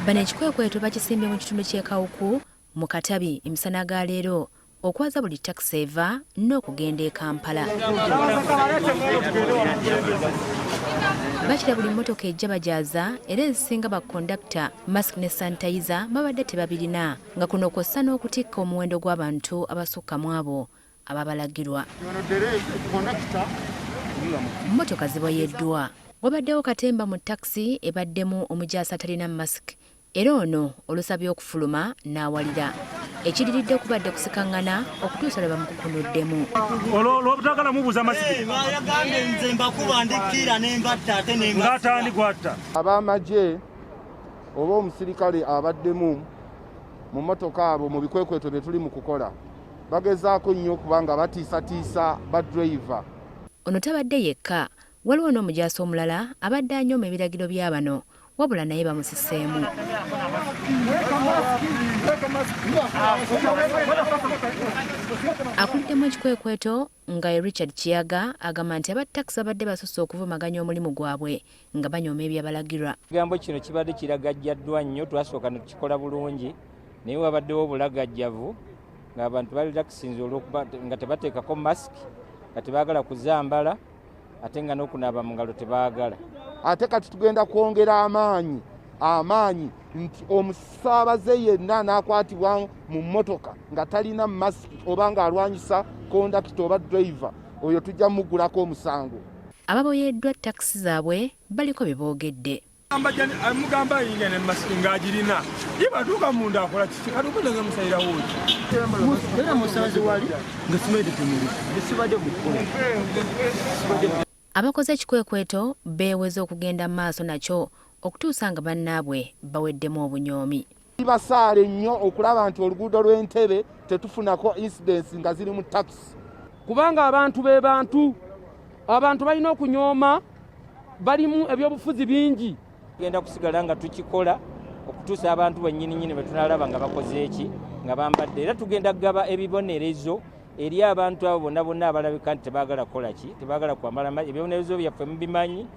Bano ekikwekweto bakisimbye mu kitundu ky'e Kawuku mu Katabi emisana ga leero okwaza buli ttakisi eva n'okugenda e Kampala. Bakira buli mmotoka ejja bajaaza era ezisinga bakondakita masiki ne sanitizer babadde tebabirina nga kuno kw'ossa n'okutikka omuwendo gw'abantu abasukka mu abo ababalagirwa. Mmotoka ziboyeddwa. Wabaddewo katemba mu ttakisi ebaddemu omujaasi atalina masiki era ono olusabye okufuluma n'awalira. Ekidiridde kubadde kusikangana okutuusa lwe bamukukunuddemu. Olw'obutagala mubuuza masiki. Ab'amagye oba omusirikale abaddemu mu mmotoka abo mu bikwekweto bye tuli mu kukola bagezaako nnyo okuba nga batiisatiisa badriver. Ono tabadde yekka, waliwo n'omujaasi omulala abadde anyooma ebiragiro bya bano wabula naye bamusiseemu. Akuliddemu ekikwekweto nga ye Richard Kiyaga agamba nti abattakisi babadde basusse okuvumaganya omulimu gwabwe nga banyooma ebyabalagirwa. Ekigambo kino kibadde kiragajjaddwa nnyo, twasooka ne tukikola bulungi naye wabaddewo obulagajjavu ng'abantu bali takisinze olw'okuba nga tebateekako masiki, nga tebaagala kuzambala ate nga n'okunaaba mu ngalo tebaagala. Ate kati tugenda kwongera amaanyi nti omusaabaze yenna n'akwatibwa mu mmotoka nga talina masiki oba ng'alwanyisa kondakita oba driver, oyo tujja mugulako omusango. Ababoyeddwa ttakisi zaabwe baliko bye boogedde. Mugamba yinga ne masiki ng'agirina ye batuuka munda akola kiki katukunda nga musayira wuuki era musanze wali nga simaide temuli sibadde mukola. Abakoze ekikwekweto beeweze okugenda mu maaso nakyo okutuusa nga bannaabwe baweddemu obunyoomi. Basaale nnyo okulaba nti oluguudo lw'Entebbe tetufunako incidents nga ziri mu ttakisi. Kubanga abantu be bantu balina okunyooma, balimu ebyobufuzi bingi. Tugenda kusigala nga tukikola okutuusa abantu bennyini be tunalaba nga bakoze eki nga bambadde, era tugenda kugaba ebibonerezo eri abantu abo bonna abalabika nti tebaagala kukola ki, tebaagala kwambala. Ebibonerezo byaffe mubimanyi.